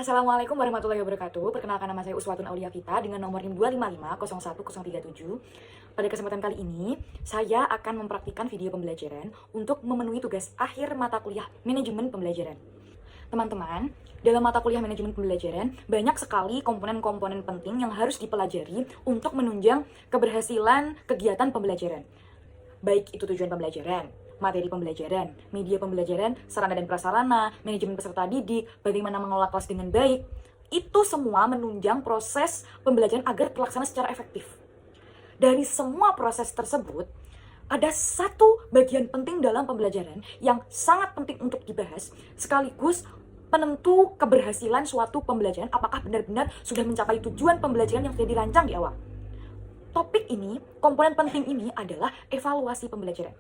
Assalamualaikum warahmatullahi wabarakatuh. Perkenalkan, nama saya Uswatun Aulia Vita dengan nomor NIM 255 Pada kesempatan kali ini, saya akan mempraktikkan video pembelajaran untuk memenuhi tugas akhir mata kuliah manajemen pembelajaran. Teman-teman, dalam mata kuliah manajemen pembelajaran, banyak sekali komponen-komponen penting yang harus dipelajari untuk menunjang keberhasilan kegiatan pembelajaran. Baik itu tujuan pembelajaran, materi pembelajaran, media pembelajaran, sarana dan prasarana, manajemen peserta didik, bagaimana mengelola kelas dengan baik. Itu semua menunjang proses pembelajaran agar terlaksana secara efektif. Dari semua proses tersebut, ada satu bagian penting dalam pembelajaran yang sangat penting untuk dibahas, sekaligus penentu keberhasilan suatu pembelajaran apakah benar-benar sudah mencapai tujuan pembelajaran yang sudah dirancang di awal. Topik ini, komponen penting ini adalah evaluasi pembelajaran.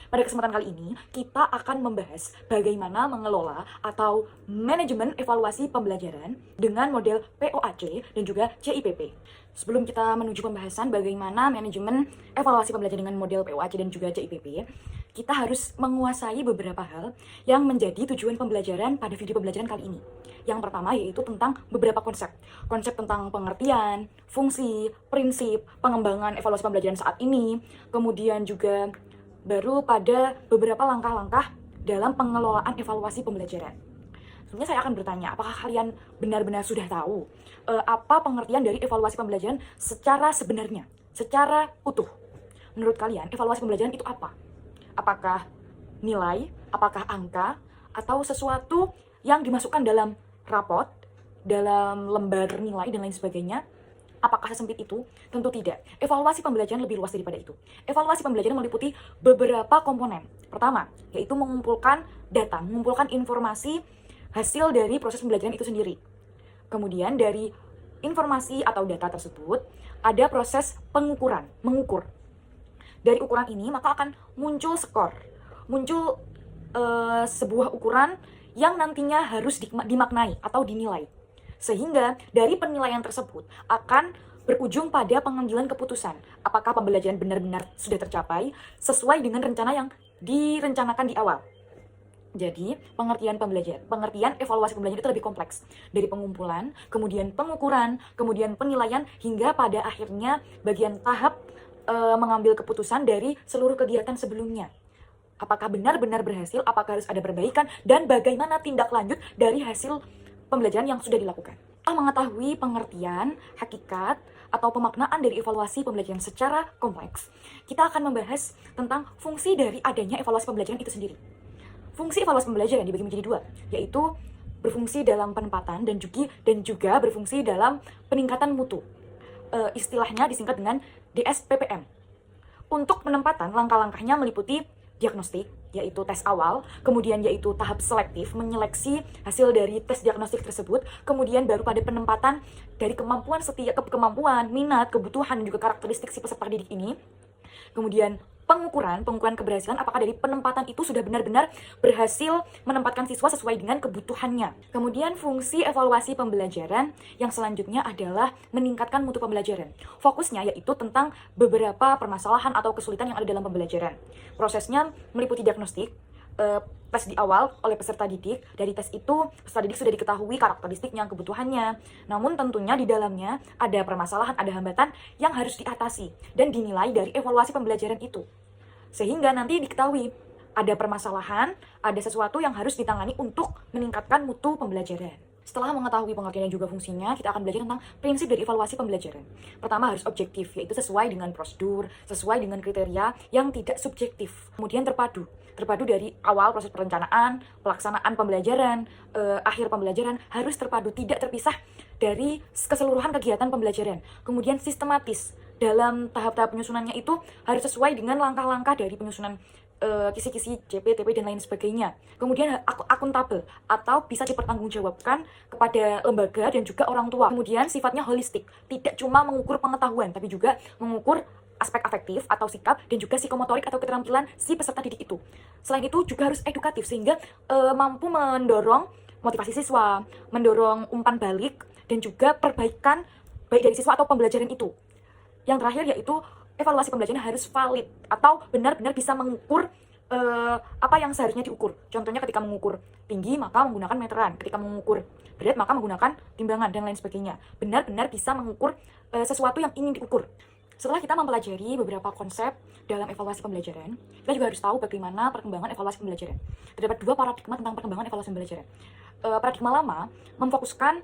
Pada kesempatan kali ini, kita akan membahas bagaimana mengelola atau manajemen evaluasi pembelajaran dengan model POAC dan juga CIPP. Sebelum kita menuju pembahasan bagaimana manajemen evaluasi pembelajaran dengan model POAC dan juga CIPP, kita harus menguasai beberapa hal yang menjadi tujuan pembelajaran pada video pembelajaran kali ini. Yang pertama yaitu tentang beberapa konsep. Konsep tentang pengertian, fungsi, prinsip, pengembangan evaluasi pembelajaran saat ini, kemudian juga baru pada beberapa langkah-langkah dalam pengelolaan evaluasi pembelajaran. Sebenarnya saya akan bertanya, apakah kalian benar-benar sudah tahu apa pengertian dari evaluasi pembelajaran secara sebenarnya, secara utuh? Menurut kalian, evaluasi pembelajaran itu apa? Apakah nilai, apakah angka, atau sesuatu yang dimasukkan dalam rapot, dalam lembar nilai, dan lain sebagainya? Apakah sesempit itu? Tentu tidak. Evaluasi pembelajaran lebih luas daripada itu. Evaluasi pembelajaran meliputi beberapa komponen. Pertama, yaitu mengumpulkan data, mengumpulkan informasi hasil dari proses pembelajaran itu sendiri. Kemudian dari informasi atau data tersebut, ada proses pengukuran, mengukur. Dari ukuran ini maka akan muncul skor, muncul sebuah ukuran yang nantinya harus dimaknai atau dinilai. Sehingga dari penilaian tersebut akan berujung pada pengambilan keputusan. Apakah pembelajaran benar-benar sudah tercapai sesuai dengan rencana yang direncanakan di awal. Jadi, pengertian evaluasi pembelajaran itu lebih kompleks. Dari pengumpulan, kemudian pengukuran, kemudian penilaian, hingga pada akhirnya bagian tahap mengambil keputusan dari seluruh kegiatan sebelumnya. Apakah benar-benar berhasil, apakah harus ada perbaikan, dan bagaimana tindak lanjut dari hasil pembelajaran yang sudah dilakukan. Mengetahui pengertian, hakikat, atau pemaknaan dari evaluasi pembelajaran secara kompleks, kita akan membahas tentang fungsi dari adanya evaluasi pembelajaran itu sendiri. Fungsi evaluasi pembelajaran dibagi menjadi dua, yaitu berfungsi dalam penempatan dan juga berfungsi dalam peningkatan mutu. Istilahnya disingkat dengan DSPPM. Untuk penempatan, langkah-langkahnya meliputi diagnostik, yaitu tes awal, kemudian yaitu tahap selektif, menyeleksi hasil dari tes diagnostik tersebut, kemudian baru pada penempatan dari kemampuan, minat, kebutuhan, dan juga karakteristik si peserta didik ini. Kemudian pengukuran keberhasilan apakah dari penempatan itu sudah benar-benar berhasil menempatkan siswa sesuai dengan kebutuhannya. Kemudian fungsi evaluasi pembelajaran yang selanjutnya adalah meningkatkan mutu pembelajaran. Fokusnya yaitu tentang beberapa permasalahan atau kesulitan yang ada dalam pembelajaran. Prosesnya meliputi diagnostik, tes di awal oleh peserta didik. Dari tes itu, peserta didik sudah diketahui karakteristiknya, kebutuhannya. Namun tentunya di dalamnya ada permasalahan, ada hambatan yang harus diatasi dan dinilai dari evaluasi pembelajaran itu. Sehingga nanti diketahui ada permasalahan, ada sesuatu yang harus ditangani untuk meningkatkan mutu pembelajaran. Setelah mengetahui pengertian dan juga fungsinya, kita akan belajar tentang prinsip dari evaluasi pembelajaran. Pertama, harus objektif, yaitu sesuai dengan prosedur, sesuai dengan kriteria yang tidak subjektif. Kemudian terpadu dari awal proses perencanaan, pelaksanaan pembelajaran, akhir pembelajaran harus terpadu, tidak terpisah dari keseluruhan kegiatan pembelajaran. Kemudian sistematis, dalam tahap-tahap penyusunannya itu harus sesuai dengan langkah-langkah dari penyusunan kisi-kisi, CP, TP, dan lain sebagainya. Kemudian akuntabel atau bisa dipertanggungjawabkan kepada lembaga dan juga orang tua. Kemudian sifatnya holistik, tidak cuma mengukur pengetahuan, tapi juga mengukur aspek afektif atau sikap dan juga psikomotorik atau keterampilan si peserta didik itu. Selain itu juga harus edukatif sehingga mampu mendorong motivasi siswa, mendorong umpan balik, dan juga perbaikan baik dari siswa atau pembelajaran itu. Yang terakhir yaitu evaluasi pembelajaran harus valid atau benar-benar bisa mengukur apa yang seharusnya diukur. Contohnya ketika mengukur tinggi maka menggunakan meteran, ketika mengukur berat maka menggunakan timbangan dan lain sebagainya. Benar-benar bisa mengukur sesuatu yang ingin diukur. Setelah kita mempelajari beberapa konsep dalam evaluasi pembelajaran, kita juga harus tahu bagaimana perkembangan evaluasi pembelajaran. Terdapat dua paradigma tentang perkembangan evaluasi pembelajaran. Paradigma lama memfokuskan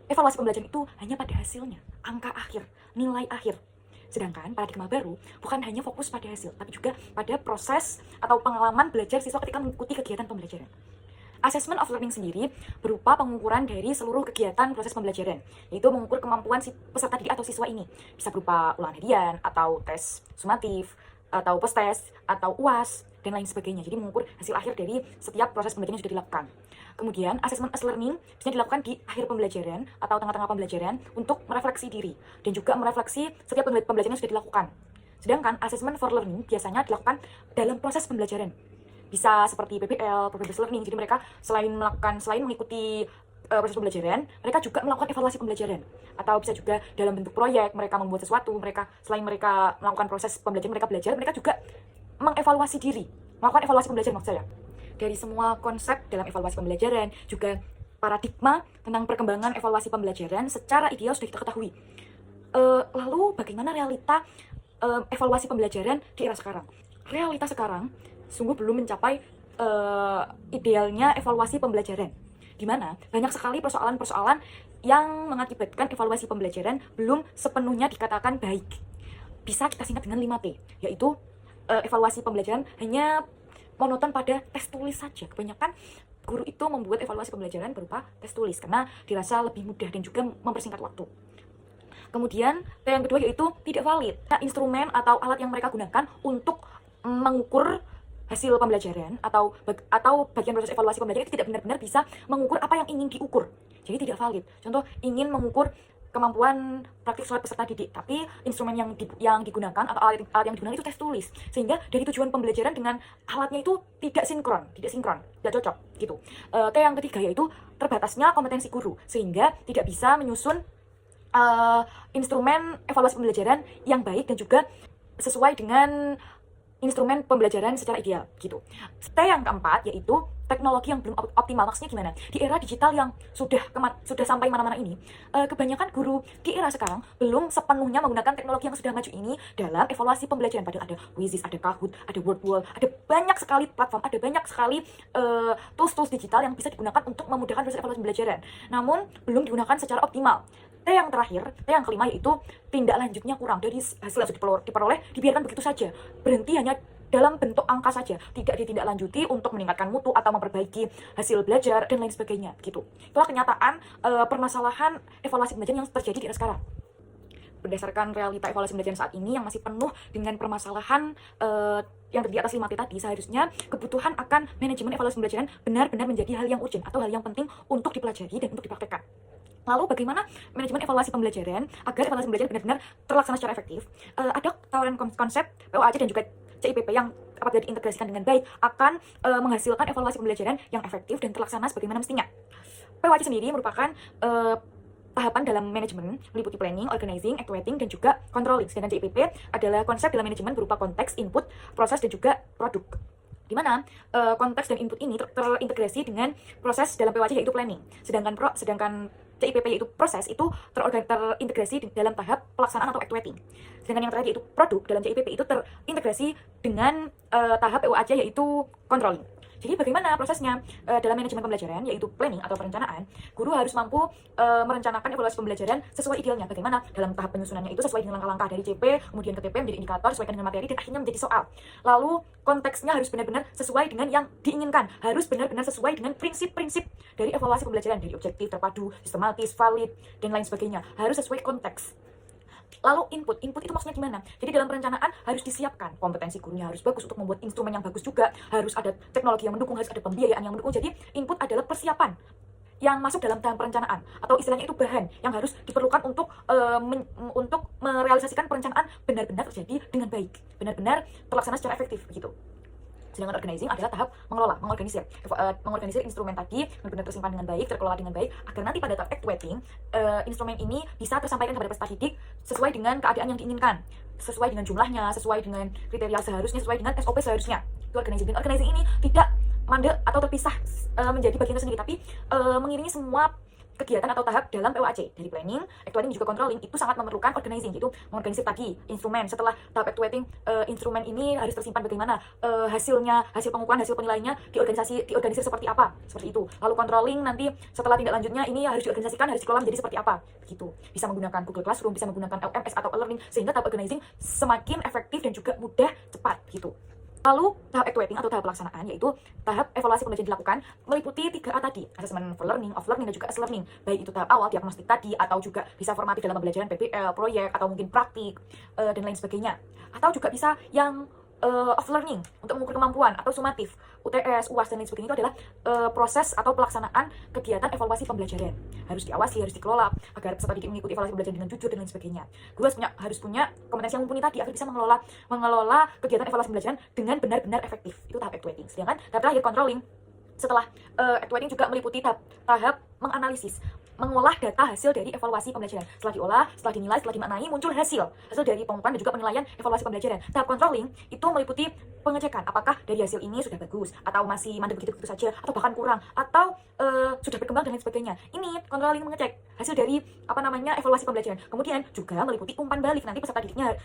evaluasi pembelajaran itu hanya pada hasilnya, angka akhir, nilai akhir. Sedangkan paradigma baru bukan hanya fokus pada hasil, tapi juga pada proses atau pengalaman belajar siswa ketika mengikuti kegiatan pembelajaran. Assessment of learning sendiri berupa pengukuran dari seluruh kegiatan proses pembelajaran, yaitu mengukur kemampuan si peserta didik atau siswa ini. Bisa berupa ulangan harian, atau tes sumatif, atau post-test, atau UAS, dan lain sebagainya. Jadi mengukur hasil akhir dari setiap proses pembelajaran yang sudah dilakukan. Kemudian, assessment as learning bisa dilakukan di akhir pembelajaran atau tengah-tengah pembelajaran untuk merefleksi diri, dan juga merefleksi setiap pembelajaran yang sudah dilakukan. Sedangkan assessment for learning biasanya dilakukan dalam proses pembelajaran. Bisa seperti PBL, Progress Learning. Jadi mereka selain mengikuti proses pembelajaran, mereka juga melakukan evaluasi pembelajaran. Atau bisa juga dalam bentuk proyek, mereka membuat sesuatu, selain mereka melakukan proses pembelajaran, mereka belajar, mereka juga mengevaluasi diri, melakukan evaluasi pembelajaran maksud saya. Dari semua konsep dalam evaluasi pembelajaran, juga paradigma tentang perkembangan evaluasi pembelajaran secara ideal sudah kita ketahui. Lalu bagaimana realita evaluasi pembelajaran di era sekarang? Realita sekarang sungguh belum mencapai idealnya evaluasi pembelajaran, di mana banyak sekali persoalan-persoalan yang mengakibatkan evaluasi pembelajaran belum sepenuhnya dikatakan baik. Bisa kita singkat dengan 5T, yaitu evaluasi pembelajaran hanya monoton pada tes tulis saja. Kebanyakan guru itu membuat evaluasi pembelajaran berupa tes tulis karena dirasa lebih mudah dan juga mempersingkat waktu. Kemudian yang kedua yaitu tidak valid. Instrumen atau alat yang mereka gunakan untuk mengukur hasil pembelajaran atau bagian proses evaluasi pembelajaran itu tidak benar-benar bisa mengukur apa yang ingin diukur. Jadi tidak valid. Contoh, ingin mengukur kemampuan praktik sholat peserta didik, tapi instrumen yang digunakan atau alat yang digunakan itu tes tulis, sehingga dari tujuan pembelajaran dengan alatnya itu tidak sinkron, tidak cocok gitu. Yang ketiga yaitu terbatasnya kompetensi guru, sehingga tidak bisa menyusun instrumen evaluasi pembelajaran yang baik dan juga sesuai dengan instrumen pembelajaran secara ideal gitu. Yang keempat yaitu teknologi yang belum optimal. Maksudnya gimana? Di era digital yang sudah sampai mana-mana ini, kebanyakan guru di era sekarang belum sepenuhnya menggunakan teknologi yang sudah maju ini dalam evaluasi pembelajaran. Padahal ada Quizizz, ada Kahoot, ada Wordwall, ada banyak sekali platform, ada banyak sekali tools-tools digital yang bisa digunakan untuk memudahkan proses evaluasi pembelajaran. Namun belum digunakan secara optimal. Yang terakhir, yang kelima yaitu tindak lanjutnya kurang. Dari hasil yang sudah diperoleh dibiarkan begitu saja, berhenti hanya dalam bentuk angka saja, tidak ditindaklanjuti untuk meningkatkan mutu atau memperbaiki hasil belajar dan lain sebagainya gitu. Itulah kenyataan permasalahan evaluasi pembelajaran yang terjadi di era sekarang. Berdasarkan realita evaluasi pembelajaran saat ini yang masih penuh dengan permasalahan yang terdiri atas 5T tadi, seharusnya kebutuhan akan manajemen evaluasi pembelajaran benar-benar menjadi hal yang urgent atau hal yang penting untuk dipelajari dan untuk dipraktekkan. Lalu bagaimana manajemen evaluasi pembelajaran agar evaluasi pembelajaran benar-benar terlaksana secara efektif? Ada tawaran konsep POAJ dan juga CIPP yang apabila diintegrasikan dengan baik akan menghasilkan evaluasi pembelajaran yang efektif dan terlaksana sebagaimana mestinya. POAJ sendiri merupakan tahapan dalam manajemen, meliputi planning, organizing, actuating, dan juga controlling. Sedangkan CIPP adalah konsep dalam manajemen berupa konteks, input, proses, dan juga produk. Di mana konteks dan input ini terintegrasi dengan proses dalam POAJ yaitu planning. Sedangkan CIPP yaitu proses itu terintegrasi dalam tahap pelaksanaan atau actuating. Sedangkan yang terakhir yaitu produk dalam CIPP itu terintegrasi dengan tahap POAJ yaitu controlling. Jadi bagaimana prosesnya dalam manajemen pembelajaran yaitu planning atau perencanaan? Guru harus mampu merencanakan evaluasi pembelajaran sesuai idealnya. Bagaimana dalam tahap penyusunannya itu sesuai dengan langkah-langkah dari CP, kemudian ke TP menjadi indikator, sesuaikan dengan materi dan akhirnya menjadi soal. Lalu konteksnya harus benar-benar sesuai dengan yang diinginkan, harus benar-benar sesuai dengan prinsip-prinsip dari evaluasi pembelajaran, dari objektif, terpadu, sistematis, valid, dan lain sebagainya. Harus sesuai konteks. Lalu input itu maksudnya gimana? Jadi dalam perencanaan harus disiapkan, kompetensi gurunya harus bagus untuk membuat instrumen yang bagus juga, harus ada teknologi yang mendukung, harus ada pembiayaan yang mendukung. Jadi input adalah persiapan yang masuk dalam tahap perencanaan, atau istilahnya itu bahan yang harus diperlukan untuk merealisasikan perencanaan benar-benar terjadi dengan baik, benar-benar terlaksana secara efektif begitu. Sedangkan organizing adalah tahap mengelola, mengorganisir instrumen tadi benar-benar tersimpan dengan baik, terkelola dengan baik, agar nanti pada tahap actuating instrumen ini bisa tersampaikan kepada peserta didik sesuai dengan keadaan yang diinginkan, sesuai dengan jumlahnya, sesuai dengan kriteria seharusnya, sesuai dengan SOP seharusnya Itu organizing. Dan organizing ini tidak mandek atau terpisah menjadi bagian tersendiri, tapi mengiringi semua kegiatan atau tahap dalam POAC, dari planning, actuating, juga controlling. Itu sangat memerlukan organizing, yaitu mengorganisir tadi instrumen. Setelah tahap actuating, instrumen ini harus tersimpan bagaimana, hasilnya, hasil pengukuran, hasil penilaiannya diorganisir seperti apa, seperti itu. Lalu controlling nanti setelah tindak lanjutnya ini harus diorganisasikan, harus dikelola menjadi seperti apa, gitu. Bisa menggunakan Google Classroom, bisa menggunakan LMS atau e-learning, sehingga tahap organizing semakin efektif dan juga mudah, cepat, gitu. Lalu tahap actuating atau tahap pelaksanaan, yaitu tahap evaluasi pembelajaran dilakukan, meliputi 3A tadi, assessment for learning, of learning, dan juga as-learning. Baik itu tahap awal, diagnostik tadi, atau juga bisa formatif dalam pembelajaran PBL, proyek, atau mungkin praktik, dan lain sebagainya. Atau juga bisa yang of learning, untuk mengukur kemampuan, atau sumatif, UTS, UAS, dan lain sebagainya. Itu adalah proses atau pelaksanaan kegiatan evaluasi pembelajaran. Harus diawasi, harus dikelola, agar peserta didik mengikuti evaluasi pembelajaran dengan jujur, dan lain sebagainya. Guru harus punya kompetensi yang mumpuni tadi, agar bisa mengelola kegiatan evaluasi pembelajaran dengan benar-benar efektif. Itu tahap actuating. Sedangkan tahap terakhir, controlling. Setelah actuating juga meliputi tahap menganalisis, mengolah data hasil dari evaluasi pembelajaran. Setelah diolah, setelah dinilai, setelah dimaknai, muncul hasil dari pengukuran dan juga penilaian evaluasi pembelajaran. Tahap controlling itu meliputi pengecekan apakah dari hasil ini sudah bagus, atau masih mandek begitu-begitu saja, atau bahkan kurang, atau sudah berkembang dan lain sebagainya. Ini controlling mengecek hasil dari evaluasi pembelajaran. Kemudian juga meliputi umpan balik, nanti peserta didiknya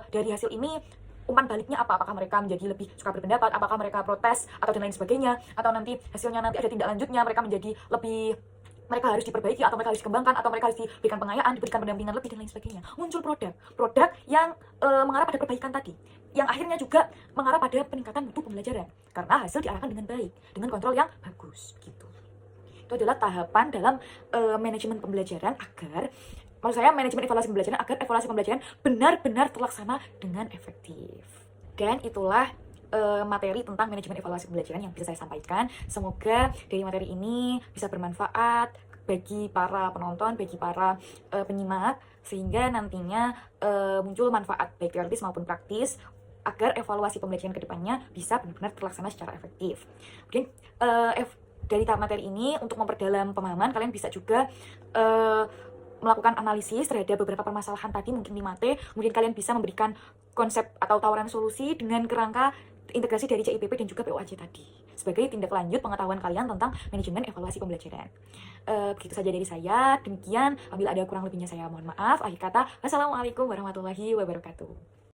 dari hasil ini umpan baliknya apa, apakah mereka menjadi lebih suka berpendapat, apakah mereka protes, atau dan lain sebagainya, atau nanti hasilnya nanti ada tindak lanjutnya, mereka menjadi lebih, mereka harus diperbaiki, atau mereka harus dikembangkan, atau mereka harus diberikan pengayaan, diberikan pendampingan lebih, dan lain sebagainya. Muncul produk yang mengarah pada perbaikan tadi, yang akhirnya juga mengarah pada peningkatan mutu pembelajaran, karena hasil diarahkan dengan baik, dengan kontrol yang bagus, gitu. Itu adalah tahapan dalam manajemen pembelajaran manajemen evaluasi pembelajaran, agar evaluasi pembelajaran benar-benar terlaksana dengan efektif. Dan itulah materi tentang manajemen evaluasi pembelajaran yang bisa saya sampaikan. Semoga dari materi ini bisa bermanfaat bagi para penonton, bagi para penyimak, sehingga nantinya muncul manfaat baik teoritis maupun praktis, agar evaluasi pembelajaran kedepannya bisa benar-benar terlaksana secara efektif. Mungkin dari tahap materi ini, untuk memperdalam pemahaman, kalian bisa juga melakukan analisis terhadap beberapa permasalahan tadi, mungkin 5T. Kemudian kalian bisa memberikan konsep atau tawaran solusi dengan kerangka integrasi dari CIPP dan juga POAC tadi, sebagai tindak lanjut pengetahuan kalian tentang manajemen evaluasi pembelajaran. Begitu saja dari saya. Demikian, apabila ada kurang lebihnya saya mohon maaf. Akhir kata, wassalamualaikum warahmatullahi wabarakatuh.